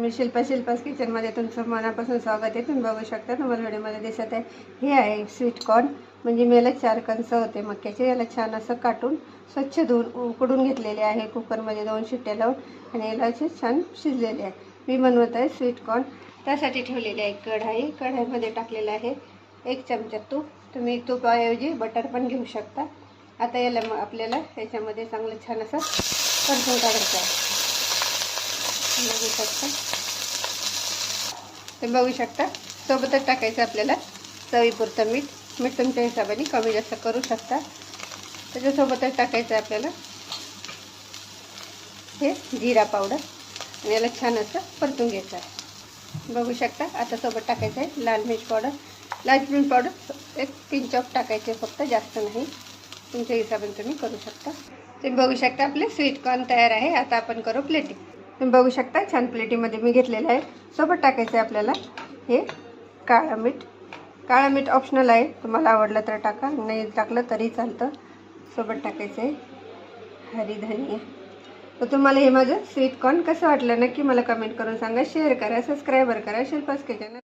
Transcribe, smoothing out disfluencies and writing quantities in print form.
मी शिल्पास किचनमध्ये तुमचं मनापासून स्वागत आहे। तुम्ही बघू शकता, तुम्हाला व्हिडिओमध्ये दिसत आहे हे आहे स्वीट कॉर्न। म्हणजे मी याला 4 कंस होते मक्याचे। याला छान असं काटून स्वच्छ धुवून उकडून घेतलेले आहे कुकरमध्ये 2 शिट्ट्या लावून आणि याला असे छान शिजलेले आहे। मी बनवत आहे स्वीट कॉर्न। त्यासाठी ठेवलेली आहे कढईमध्ये टाकलेलं आहे 1 चमचा तूप। तुम्ही तुपाऐवजी बटर पण घेऊ शकता। आता याला आपल्याला याच्यामध्ये चांगलं छान असं परतून काढायचं आहे। बघू शकता, तुम्ही बघू शकता। सोबतच टाकायचं आपल्याला चवीपुरतं मीठ तुमच्या हिशोबाने कमी जास्त करू शकता। त्याच्यासोबतच टाकायचं आपल्याला हे जिरा पावडर आणि याला छान असं परतून घ्यायचं आहे। बघू शकता। आता सोबत टाकायचं आहे लाल मिर्च पावडर 1 पिंच ऑफ टाकायचे, फक्त जास्त नाही, तुमच्या हिशोबाने तुम्ही करू शकता। तुम्ही बघू शकता आपले स्वीट कॉर्न तयार आहे। आता आपण करू प्लेटिंग। तुम्ही बघू शकता छान प्लेटीमध्ये मी घेतलेलं आहे। सोबत टाकायचं आहे आपल्याला हे काळं मीठ ऑप्शनल आहे, तुम्हाला आवडलं तर टाका, नाही टाकलं तरी चालतं। सोबत टाकायचं आहे हरी धनिया। तर तुम्हाला हे माझं स्वीट कॉर्न कसं वाटलं नक्की मला कमेंट करून सांगा, शेअर करा, सबस्क्राईब करा शिल्पास किचन।